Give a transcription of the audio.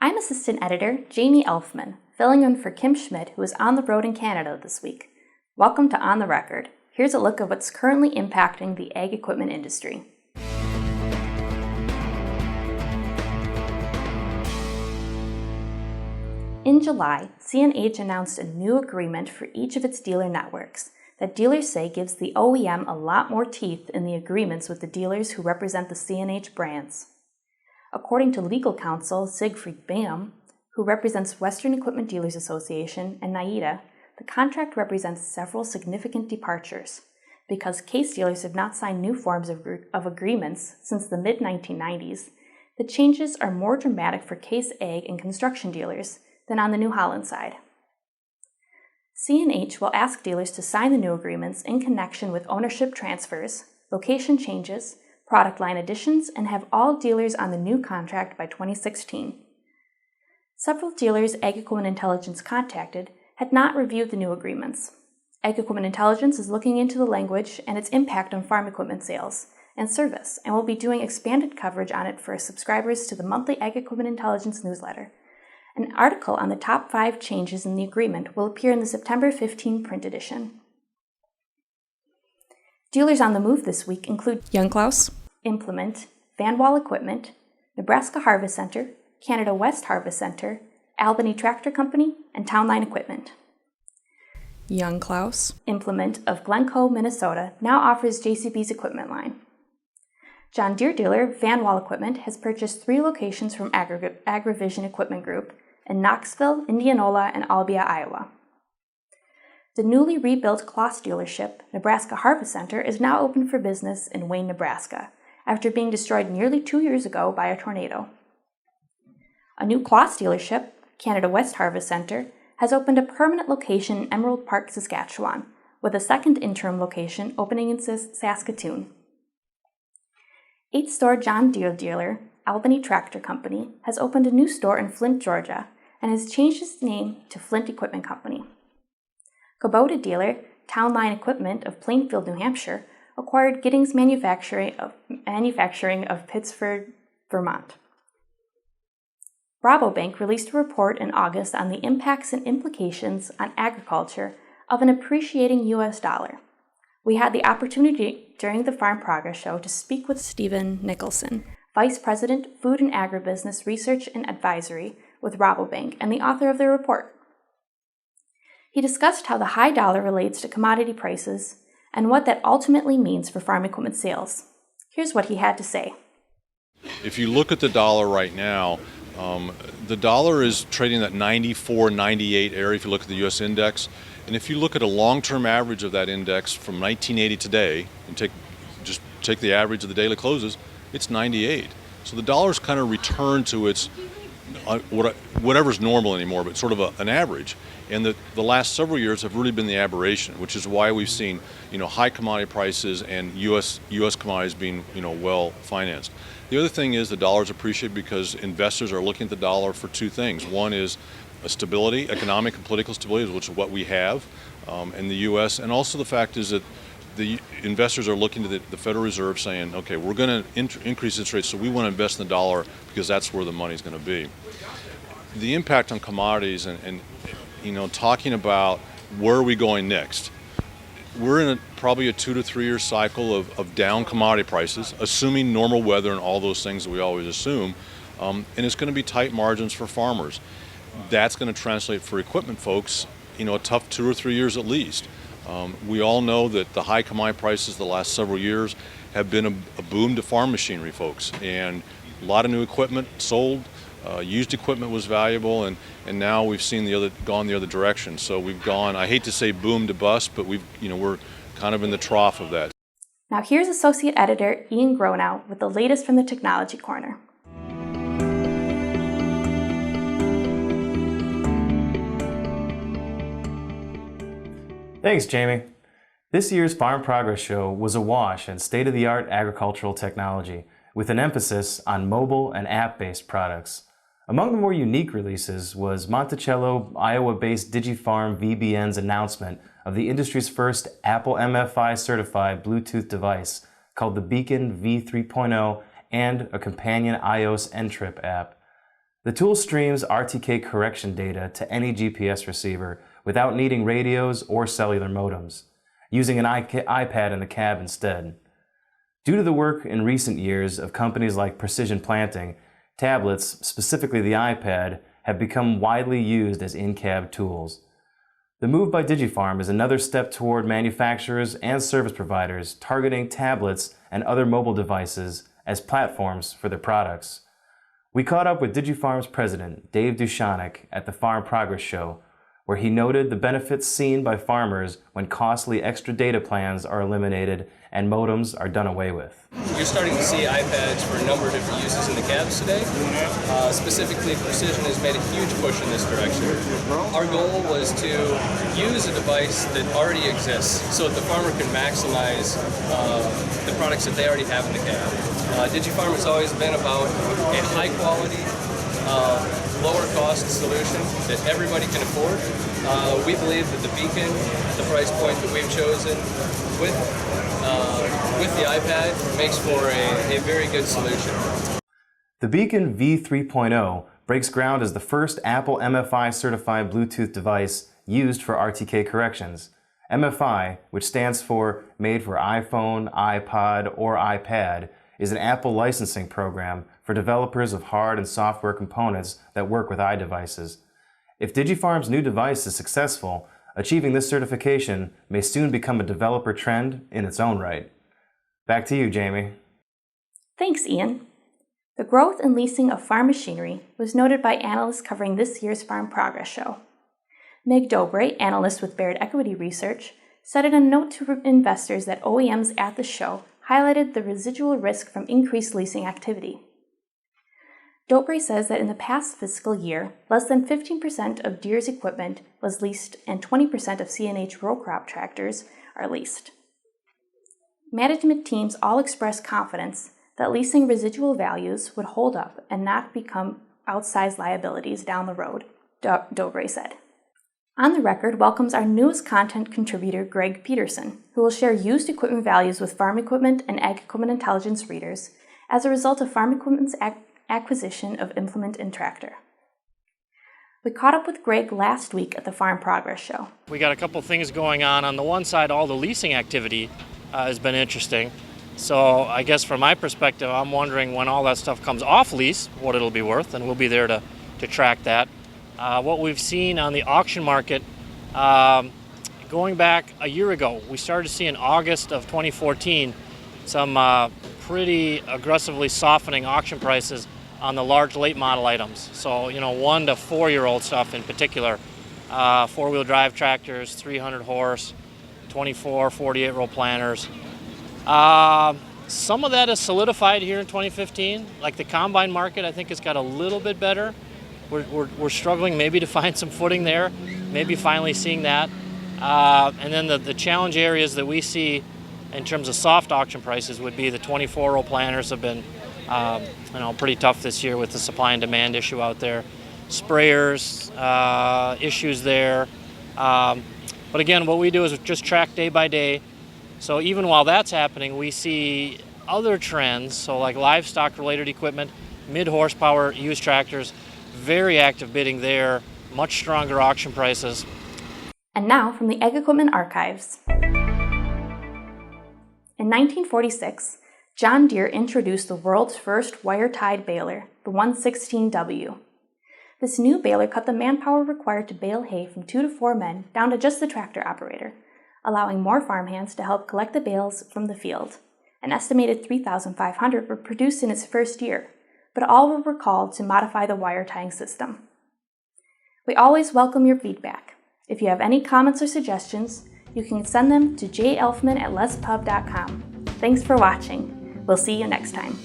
I'm Assistant Editor Jamie Elfman, filling in for Kim Schmidt, who is on the road in Canada this week. Welcome to On the Record. Here's a look at what's currently impacting the ag equipment industry. In July, CNH announced a new agreement for each of its dealer networks that dealers say gives the OEM a lot more teeth in the agreements with the dealers who represent the CNH brands. According to legal counsel Siegfried Baum, who represents Western Equipment Dealers Association and NAIDA, the contract represents several significant departures. Because case dealers have not signed new forms of agreements since the mid-1990s, the changes are more dramatic for case ag and construction dealers than on the New Holland side. CNH will ask dealers to sign the new agreements in connection with ownership transfers, location changes, product line additions, and have all dealers on the new contract by 2016. Several dealers Ag Equipment Intelligence contacted had not reviewed the new agreements. Ag Equipment Intelligence is looking into the language and its impact on farm equipment sales and service, and will be doing expanded coverage on it for subscribers to the monthly Ag Equipment Intelligence newsletter. An article on the top 5 changes in the agreement will appear in the September 15 print edition. Dealers on the move this week include Young Klaus, Implement, Van Wall Equipment, Nebraska Harvest Center, Canada West Harvest Center, Albany Tractor Company, and Townline Equipment. Young Klaus, Implement of Glencoe, Minnesota, now offers JCB's equipment line. John Deere dealer Van Wall Equipment has purchased 3 locations from AgriVision Equipment Group in Knoxville, Indianola, and Albia, Iowa. The newly rebuilt Kloss dealership, Nebraska Harvest Center, is now open for business in Wayne, Nebraska, after being destroyed nearly 2 years ago by a tornado. A new Kloss dealership, Canada West Harvest Center, has opened a permanent location in Emerald Park, Saskatchewan, with a second interim location opening in Saskatoon. 8-store John Deere dealer, Albany Tractor Company, has opened a new store in Flint, Georgia, and has changed its name to Flint Equipment Company. Kubota dealer, Townline Equipment of Plainfield, New Hampshire, acquired Giddings Manufacturing of Pittsford, Vermont. Rabobank released a report in August on the impacts and implications on agriculture of an appreciating U.S. dollar. We had the opportunity during the Farm Progress Show to speak with Stephen Nicholson, Vice President, Food and Agribusiness Research and Advisory with Rabobank and the author of the report. He discussed how the high dollar relates to commodity prices and what that ultimately means for farm equipment sales. Here's what he had to say. If you look at the dollar right now, the dollar is trading at 94, 98 area if you look at the U.S. index. And if you look at a long-term average of that index from 1980 today, and take the average of the daily closes, it's 98. So the dollar's kind of returned to its whatever's normal anymore, but sort of an average. And the last several years have really been the aberration, which is why we've seen high commodity prices and U.S. commodities being well financed. The other thing is the dollar's appreciated because investors are looking at the dollar for 2 things. One is a stability, economic and political stability, which is what we have in the U.S., and also the fact is that the investors are looking to the Federal Reserve saying, okay, we're going to increase interest rates, so we want to invest in the dollar because that's where the money's going to be. The impact on commodities and talking about where are we going next, we're in probably a 2 to 3 year cycle of down commodity prices, assuming normal weather and all those things that we always assume, and it's going to be tight margins for farmers. That's going to translate for equipment folks, a tough 2 or 3 years at least. We all know that the high commodity prices the last several years have been a boom to farm machinery folks, and a lot of new equipment sold. Used equipment was valuable, and now we've seen gone the other direction. So we've gone, I hate to say boom to bust, but we're kind of in the trough of that. Now here's Associate Editor Ian Gronow with the latest from the Technology Corner. Thanks, Jamie. This year's Farm Progress Show was awash in state-of-the-art agricultural technology, with an emphasis on mobile and app-based products. Among the more unique releases was Monticello, Iowa-based DigiFarm VBN's announcement of the industry's first Apple MFI certified Bluetooth device called the Beacon V3.0 and a companion iOS N-Trip app. The tool streams RTK correction data to any GPS receiver without needing radios or cellular modems, using an iPad in the cab instead. Due to the work in recent years of companies like Precision Planting, tablets, specifically the iPad, have become widely used as in-cab tools. The move by DigiFarm is another step toward manufacturers and service providers targeting tablets and other mobile devices as platforms for their products. We caught up with DigiFarm's president, Dave Dushanick, at the Farm Progress Show, where he noted the benefits seen by farmers when costly extra data plans are eliminated and modems are done away with. You're starting to see iPads for a number of different uses in the cabs today. Specifically, Precision has made a huge push in this direction. Our goal was to use a device that already exists so that the farmer can maximize the products that they already have in the cab. DigiFarm has always been about a high quality, lower cost solution that everybody can afford. We believe that the Beacon, at the price point that we've chosen, with the iPad, makes for a very good solution. The Beacon V3.0 breaks ground as the first Apple MFI certified Bluetooth device used for RTK corrections. MFI, which stands for Made for iPhone, iPod, or iPad, is an Apple licensing program for developers of hard and software components that work with iDevices. If DigiFarm's new device is successful, achieving this certification may soon become a developer trend in its own right. Back to you, Jamie. Thanks, Ian. The growth in leasing of farm machinery was noted by analysts covering this year's Farm Progress Show. Meg Dobre, analyst with Baird Equity Research, said in a note to investors that OEMs at the show highlighted the residual risk from increased leasing activity. Dobre says that in the past fiscal year, less than 15% of Deere's equipment was leased and 20% of CNH row crop tractors are leased. Management teams all expressed confidence that leasing residual values would hold up and not become outsized liabilities down the road, Dobre said. On the Record welcomes our newest content contributor, Greg Peterson, who will share used equipment values with Farm Equipment and Ag Equipment Intelligence readers as a result of Farm Equipment's acquisition of Implement and Tractor. We caught up with Greg last week at the Farm Progress Show. We got a couple things going on. On the one side, all the leasing activity has been interesting. So I guess from my perspective, I'm wondering when all that stuff comes off lease, what it'll be worth, and we'll be there to track that. What we've seen on the auction market, going back a year ago, we started to see in August of 2014 some pretty aggressively softening auction prices on the large late model items. So, 1 to 4 year old stuff in particular, 4-wheel drive tractors, 300 horse, 24, 48 row planters. Some of that is solidified here in 2015. Like the combine market, I think has got a little bit better. We're struggling maybe to find some footing there, maybe finally seeing that. And then the challenge areas that we see in terms of soft auction prices would be the 24-row planters have been pretty tough this year with the supply and demand issue out there. Sprayers, issues there. But again, what we do is just track day by day. So even while that's happening, we see other trends, so like livestock-related equipment, mid-horsepower used tractors, very active bidding there, much stronger auction prices. And now from the Ag Equipment Archives. In 1946, John Deere introduced the world's first wire-tied baler, the 116W. This new baler cut the manpower required to bale hay from 2 to 4 men down to just the tractor operator, allowing more farmhands to help collect the bales from the field. An estimated 3,500 were produced in its first year, but all were recalled to modify the wire tying system. We always welcome your feedback. If you have any comments or suggestions, you can send them to jelfman@lespub.com. Thanks for watching. We'll see you next time.